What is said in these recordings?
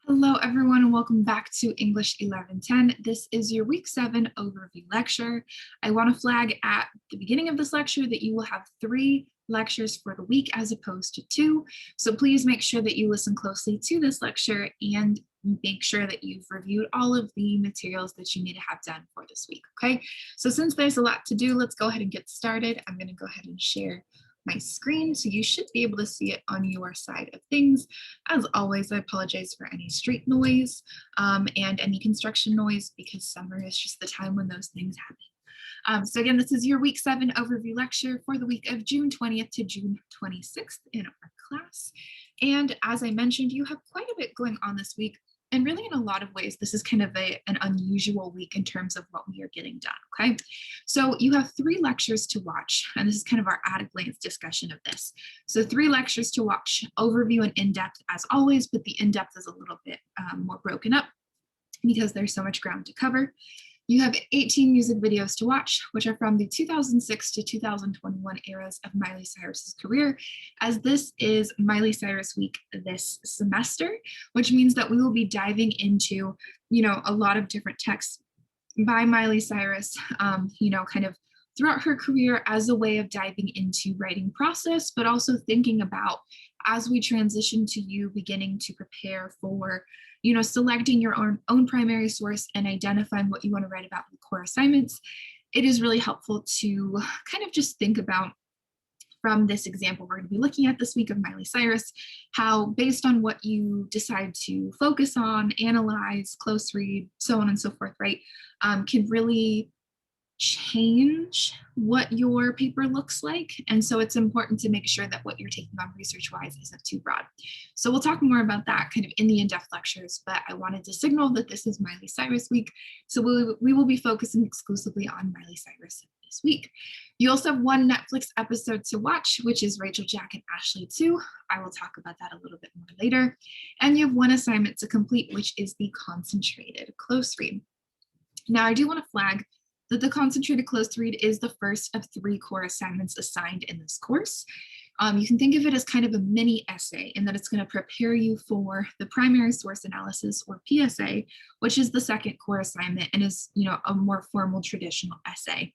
Hello, everyone, and welcome back to English 1110. This is your Week 7 overview lecture. I want to flag at the beginning of this lecture that you will have 3 lectures for the week as opposed to 2. So please make sure that you listen closely to this lecture and make sure that you've reviewed all of the materials that you need to have done for this week, okay? So since there's a lot to do, let's go ahead and get started. I'm going to go ahead and share my screen, so you should be able to see it on your side of things. As always, I apologize for any street noise and any construction noise because summer is just the time when those things happen. So again, this is your Week 7 overview lecture for the week of June 20th to June 26th in our class. And as I mentioned, you have quite a bit going on this week. And really, in a lot of ways, this is kind of an unusual week in terms of what we are getting done, okay? So you have 3 lectures to watch, and this is kind of our at-a-glance discussion of this. So 3 lectures to watch, overview and in-depth as always, but the in-depth is a little bit more broken up because there's so much ground to cover. You have 18 music videos to watch, which are from the 2006 to 2021 eras of Miley Cyrus's career, as this is Miley Cyrus week this semester, which means that we will be diving into, a lot of different texts by Miley Cyrus, kind of throughout her career as a way of diving into writing process, but also thinking about as we transition to you beginning to prepare for selecting your own primary source and identifying what you want to write about in core assignments. It is really helpful to kind of just think about, from this example we're going to be looking at this week of Miley Cyrus, how based on what you decide to focus on, analyze, close read, so on and so forth, right, can really change what your paper looks like. And so it's important to make sure that what you're taking on research-wise isn't too broad. So we'll talk more about that kind of in the in-depth lectures, but I wanted to signal that this is Miley Cyrus week. So we will be focusing exclusively on Miley Cyrus this week. You also have 1 Netflix episode to watch, which is Rachel, Jack, and Ashley 2. I will talk about that a little bit more later. And you have 1 assignment to complete, which is the concentrated close read. Now, I do want to flag that the concentrated close read is the first of 3 core assignments assigned in this course. You can think of it as kind of a mini essay in that it's going to prepare you for the primary source analysis, or PSA, which is the second core assignment and is, a more formal traditional essay.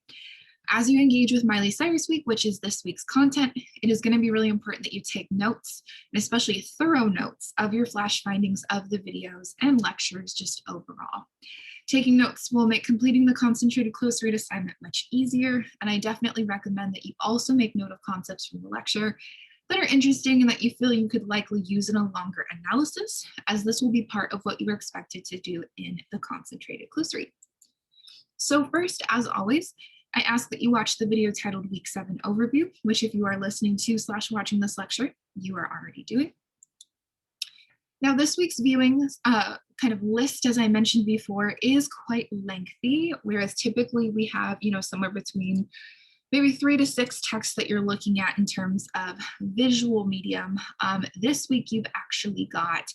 As you engage with Miley Cyrus week, which is this week's content, it is going to be really important that you take notes, and especially thorough notes of your flash findings of the videos and lectures just overall. Taking notes will make completing the concentrated close read assignment much easier, and I definitely recommend that you also make note of concepts from the lecture that are interesting and that you feel you could likely use in a longer analysis, as this will be part of what you are expected to do in the concentrated close read. So first, as always, I ask that you watch the video titled Week 7 Overview, which if you are listening to / watching this lecture, you are already doing. Now, this week's viewing kind of list, as I mentioned before, is quite lengthy, whereas typically we have, somewhere between maybe 3 to 6 texts that you're looking at in terms of visual medium. This week, you've actually got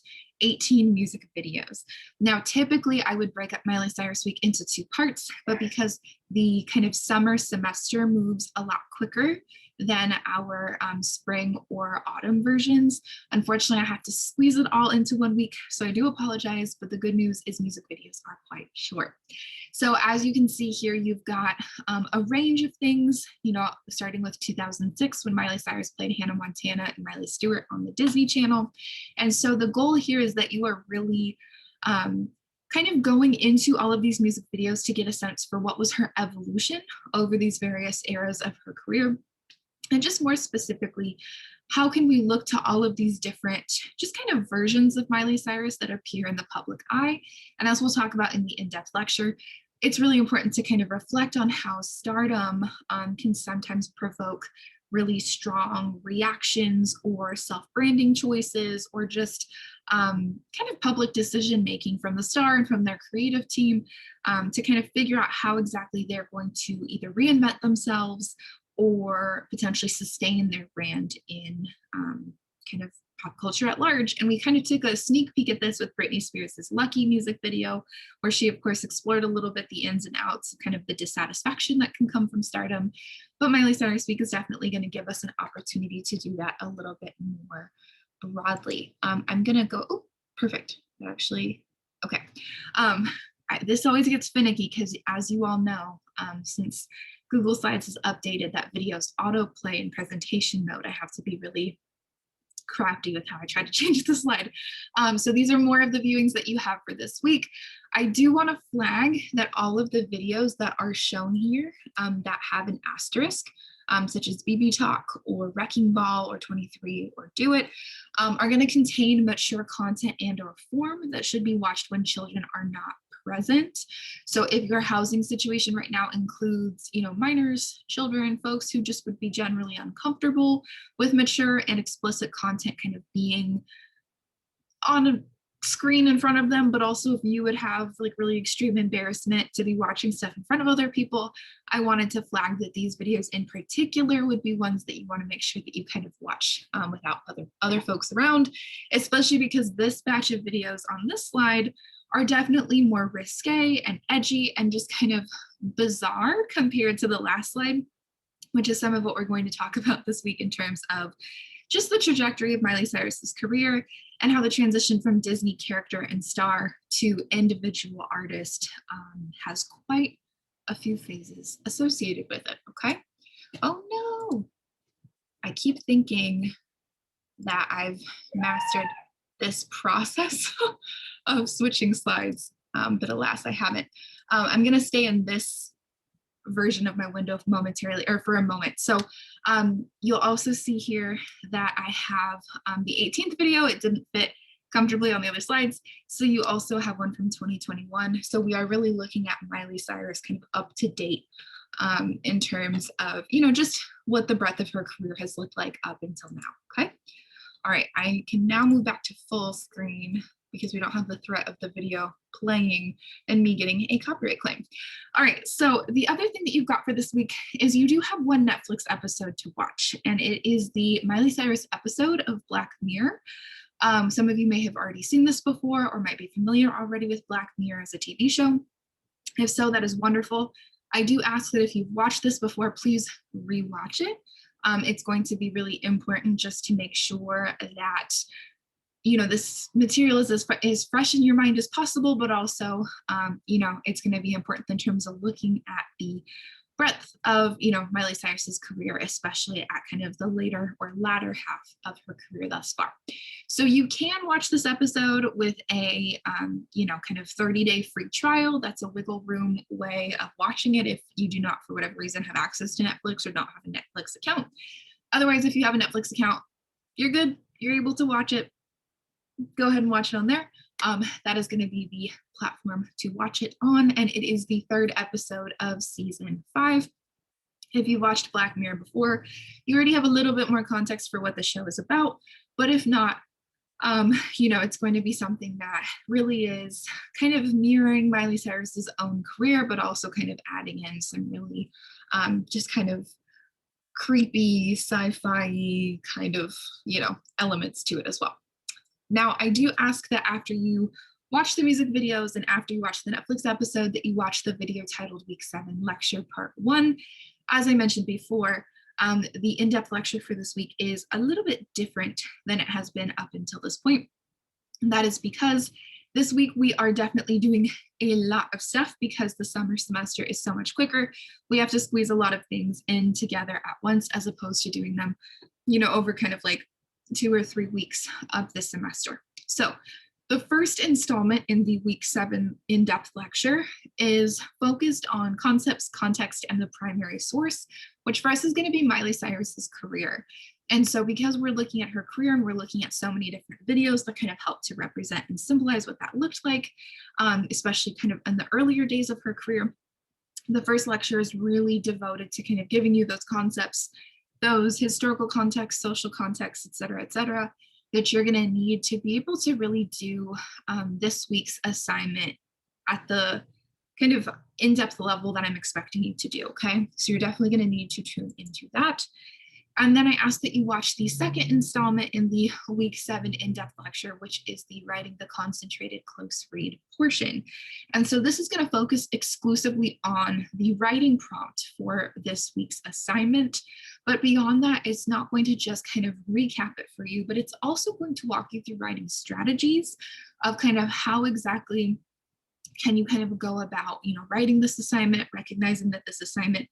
18 music videos. Now, typically I would break up Miley Cyrus week into 2 parts, but because the kind of summer semester moves a lot quicker than our spring or autumn versions, unfortunately, I have to squeeze it all into 1 week. So I do apologize, but the good news is music videos are quite short. So as you can see here, you've got a range of things, starting with 2006 when Miley Cyrus played Hannah Montana and Miley Stewart on the Disney Channel. And so the goal here is that you are really kind of going into all of these music videos to get a sense for what was her evolution over these various eras of her career. And just more specifically, how can we look to all of these different just kind of versions of Miley Cyrus that appear in the public eye? And as we'll talk about in the in-depth lecture, it's really important to kind of reflect on how stardom can sometimes provoke really strong reactions or self-branding choices, or just kind of public decision-making from the star and from their creative team to kind of figure out how exactly they're going to either reinvent themselves or potentially sustain their brand in kind of pop culture at large. And we kind of took a sneak peek at this with Britney Spears' Lucky music video, where she, of course, explored a little bit the ins and outs of kind of the dissatisfaction that can come from stardom. But Miley Cyrus Week is definitely going to give us an opportunity to do that a little bit more broadly. I'm going to go, oh, perfect. Actually, okay. This always gets finicky because, as you all know, since Google Slides has updated that videos autoplay in presentation mode, I have to be really crafty with how I try to change the slide. So these are more of the viewings that you have for this week. I do want to flag that all of the videos that are shown here that have an asterisk, such as BB Talk or Wrecking Ball or 23 or Do It, are going to contain mature content and or form that should be watched when children are not present. So if your housing situation right now includes, minors, children, folks who just would be generally uncomfortable with mature and explicit content kind of being on a screen in front of them, but also if you would have like really extreme embarrassment to be watching stuff in front of other people, I wanted to flag that these videos in particular would be ones that you want to make sure that you kind of watch without other folks around, especially because this batch of videos on this slide are definitely more risque and edgy and just kind of bizarre compared to the last slide, which is some of what we're going to talk about this week in terms of just the trajectory of Miley Cyrus's career and how the transition from Disney character and star to individual artist has quite a few phases associated with it, okay? Oh no, I keep thinking that I've mastered this process of switching slides, but alas, I haven't. I'm gonna stay in this version of my window momentarily, or for a moment. So you'll also see here that I have the 18th video. It didn't fit comfortably on the other slides. So you also have one from 2021. So we are really looking at Miley Cyrus kind of up to date in terms of, just what the breadth of her career has looked like up until now, okay? All right, I can now move back to full screen because we don't have the threat of the video playing and me getting a copyright claim. All right, so the other thing that you've got for this week is you do have one Netflix episode to watch, and it is the Miley Cyrus episode of Black Mirror. Some of you may have already seen this before or might be familiar already with Black Mirror as a TV show. If so, that is wonderful. I do ask that if you've watched this before, please rewatch it. It's going to be really important just to make sure that this material is as fresh in your mind as possible, but also, it's going to be important in terms of looking at the breadth of, Miley Cyrus's career, especially at kind of the latter half of her career thus far. So you can watch this episode with a, kind of 30-day free trial. That's a wiggle room way of watching it if you do not, for whatever reason, have access to Netflix or don't have a Netflix account. Otherwise, if you have a Netflix account, you're good. You're able to watch it. Go ahead and watch it on there. That is going to be the platform to watch it on, and it is the 3rd episode of season 5. If you've watched Black Mirror before, you already have a little bit more context for what the show is about, but if not, it's going to be something that really is kind of mirroring Miley Cyrus's own career, but also kind of adding in some really just kind of creepy, sci-fi kind of, elements to it as well. Now, I do ask that after you watch the music videos and after you watch the Netflix episode that you watch the video titled Week 7 Lecture Part 1. As I mentioned before, the in-depth lecture for this week is a little bit different than it has been up until this point. And that is because this week we are definitely doing a lot of stuff because the summer semester is so much quicker. We have to squeeze a lot of things in together at once as opposed to doing them, over kind of like 2 or 3 weeks of the semester. So the first installment in the Week 7 in-depth lecture is focused on concepts, context, and the primary source, which for us is going to be Miley Cyrus's career. And so because we're looking at her career and we're looking at so many different videos that kind of help to represent and symbolize what that looked like, especially kind of in the earlier days of her career, the first lecture is really devoted to kind of giving you those concepts, those historical contexts, social contexts, et cetera, that you're going to need to be able to really do this week's assignment at the kind of in-depth level that I'm expecting you to do, okay? So you're definitely going to need to tune into that. And then I ask that you watch the second installment in the week 7 in-depth lecture, which is the writing the concentrated close read portion. And so this is going to focus exclusively on the writing prompt for this week's assignment. But beyond that, it's not going to just kind of recap it for you, but it's also going to walk you through writing strategies of kind of how exactly can you kind of go about, writing this assignment, recognizing that this assignment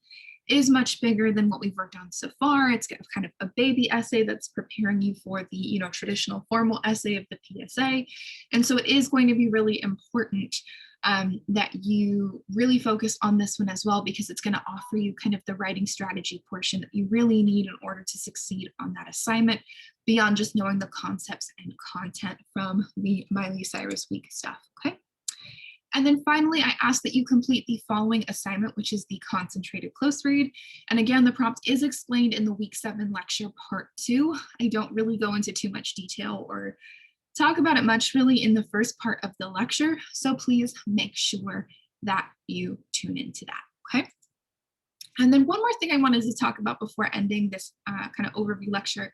is much bigger than what we've worked on so far. It's kind of a baby essay that's preparing you for the, traditional formal essay of the PSA. And so it is going to be really important that you really focus on this one as well, because it's going to offer you kind of the writing strategy portion that you really need in order to succeed on that assignment, beyond just knowing the concepts and content from the Miley Cyrus week stuff, okay? And then finally, I ask that you complete the following assignment, which is the concentrated close read. And again, the prompt is explained in the week 7 lecture part 2. I don't really go into too much detail or talk about it much really in the first part of the lecture. So please make sure that you tune into that, okay? And then one more thing I wanted to talk about before ending this kind of overview lecture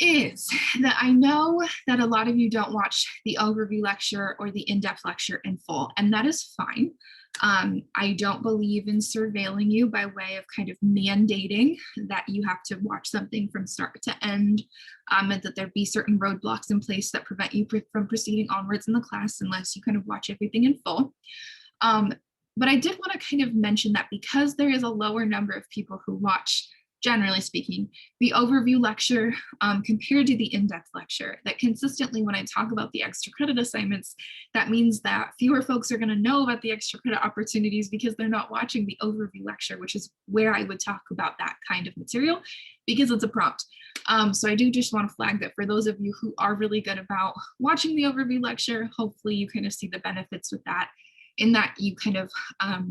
is that I know that a lot of you don't watch the overview lecture or the in-depth lecture in full, and that is fine. I don't believe in surveilling you by way of kind of mandating that you have to watch something from start to end, and that there be certain roadblocks in place that prevent you from proceeding onwards in the class unless you kind of watch everything in full. But I did want to kind of mention that because there is a lower number of people who watch, generally speaking, the overview lecture compared to the in-depth lecture, that consistently when I talk about the extra credit assignments, that means that fewer folks are going to know about the extra credit opportunities because they're not watching the overview lecture, which is where I would talk about that kind of material because it's a prompt. So I do just want to flag that for those of you who are really good about watching the overview lecture, hopefully you kind of see the benefits with that, in that you kind of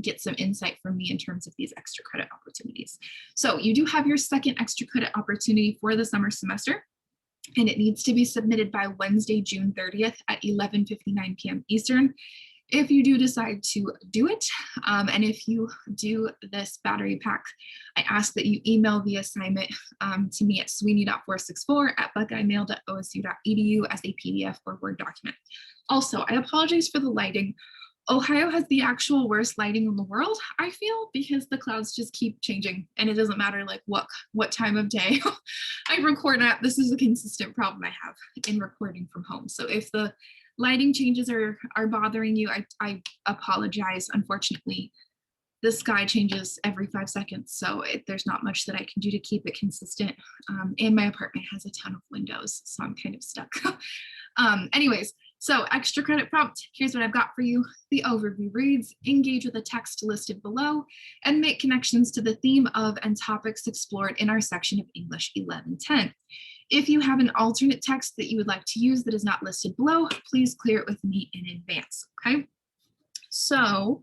get some insight from me in terms of these extra credit opportunities. So you do have your second extra credit opportunity for the summer semester, and it needs to be submitted by Wednesday, June 30th at 11:59 p.m. Eastern. If you do decide to do it, and if you do this battery pack, I ask that you email the assignment to me at sweeney.464@buckeyemail.osu.edu as a PDF or Word document. Also, I apologize for the lighting. Ohio has the actual worst lighting in the world, I feel, because the clouds just keep changing and it doesn't matter like what time of day I record at. This is a consistent problem I have in recording from home. So if the lighting changes are bothering you, I apologize. Unfortunately, the sky changes every 5 seconds, so there's not much that I can do to keep it consistent. And my apartment has a ton of windows, so I'm kind of stuck. Anyways, so extra credit prompt, here's what I've got for you. The overview reads, engage with the text listed below and make connections to the theme of and topics explored in our section of English 1110. If you have an alternate text that you would like to use that is not listed below, please clear it with me in advance, okay? So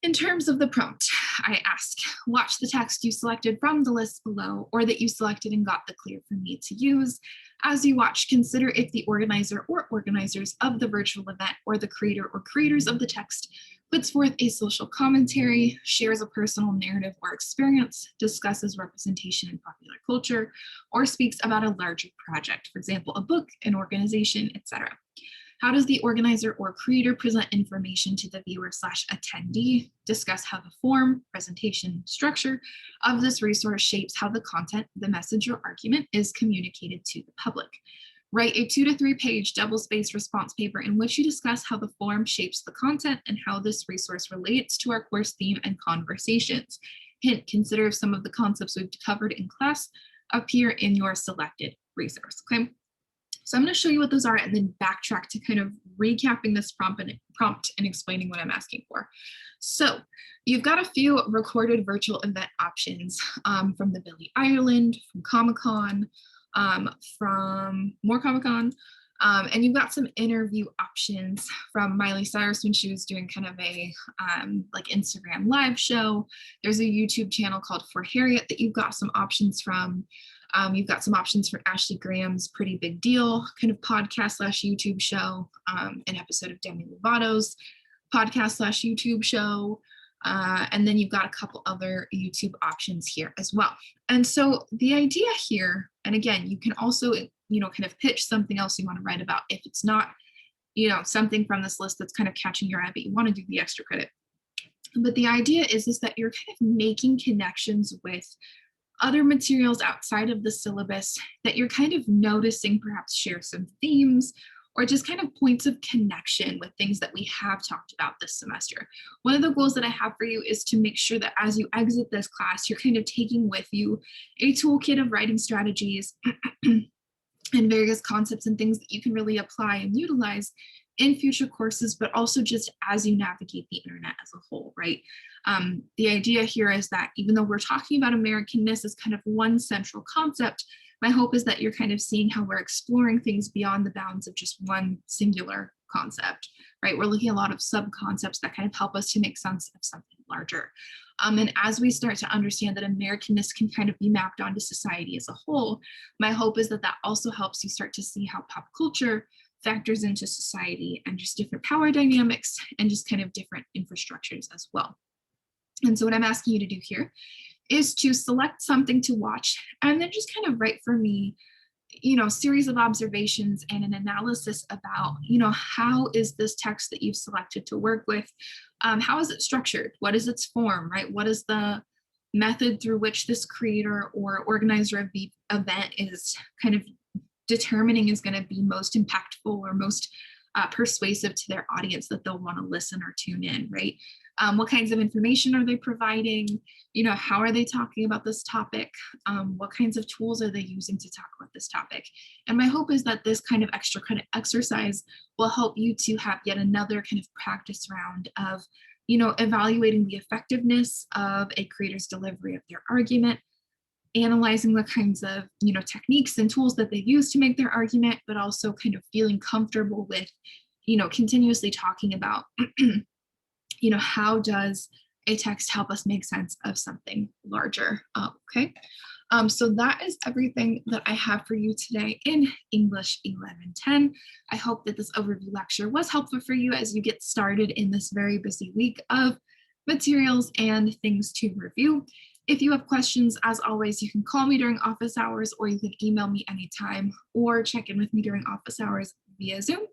in terms of the prompt, I ask, watch the text you selected from the list below or that you selected and got the clear for me to use. As you watch, consider if the organizer or organizers of the virtual event or the creator or creators of the text puts forth a social commentary, shares a personal narrative or experience, discusses representation in popular culture, or speaks about a larger project, for example, a book, an organization, etc. How does the organizer or creator present information to the viewer/attendee? Discuss how the form, presentation, structure of this resource shapes how the content, the message, or argument is communicated to the public. Write a 2 to 3 page double-spaced response paper in which you discuss how the form shapes the content and how this resource relates to our course theme and conversations. Hint, consider if some of the concepts we've covered in class appear in your selected resource, okay? So I'm going to show you what those are and then backtrack to kind of recapping this prompt and explaining what I'm asking for. So you've got a few recorded virtual event options from the Billie Ireland, from Comic-Con, from more Comic-Con, and you've got some interview options from Miley Cyrus when she was doing kind of a like Instagram live show. There's a YouTube channel called For Harriet that you've got some options from. You've got some options for Ashley Graham's Pretty Big Deal kind of podcast/YouTube show, an episode of Demi Lovato's podcast/YouTube show. And then you've got a couple other YouTube options here as well. And so the idea here, and again, you can also, kind of pitch something else you want to write about if it's not, something from this list that's kind of catching your eye, but you want to do the extra credit. But the idea is that you're kind of making connections with other materials outside of the syllabus that you're kind of noticing perhaps share some themes or just kind of points of connection with things that we have talked about this semester. One of the goals that I have for you is to make sure that as you exit this class, you're kind of taking with you a toolkit of writing strategies and various concepts and things that you can really apply and utilize in future courses, but also just as you navigate the internet as a whole, right? The idea here is that even though we're talking about Americanness as kind of one central concept, my hope is that you're kind of seeing how we're exploring things beyond the bounds of just one singular concept, right? We're looking at a lot of sub-concepts that kind of help us to make sense of something larger. And as we start to understand that Americanness can kind of be mapped onto society as a whole, my hope is that that also helps you start to see how pop culture factors into society and just different power dynamics and just kind of different infrastructures as well. And so what I'm asking you to do here is to select something to watch and then just kind of write for me, series of observations and an analysis about, how is this text that you've selected to work with? How is it structured? What is its form, right? What is the method through which this creator or organizer of the event is kind of determining is going to be most impactful or most persuasive to their audience that they'll want to listen or tune in, right? What kinds of information are they providing? How are they talking about this topic? What kinds of tools are they using to talk about this topic? And my hope is that this kind of extra credit exercise will help you to have yet another kind of practice round of, evaluating the effectiveness of a creator's delivery of their argument, analyzing the kinds of, techniques and tools that they use to make their argument, but also kind of feeling comfortable with, continuously talking about, how does a text help us make sense of something larger? Okay. So that is everything that I have for you today in English 1110. I hope that this overview lecture was helpful for you as you get started in this very busy week of materials and things to review. If you have questions, as always, you can call me during office hours or you can email me anytime or check in with me during office hours via Zoom,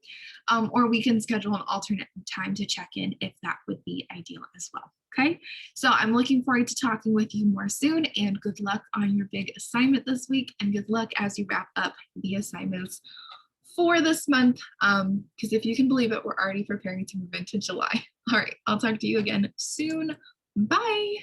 or we can schedule an alternate time to check in if that would be ideal as well. Okay, so I'm looking forward to talking with you more soon and good luck on your big assignment this week and good luck as you wrap up the assignments for this month, because if you can believe it, we're already preparing to move into July. All right, I'll talk to you again soon. Bye.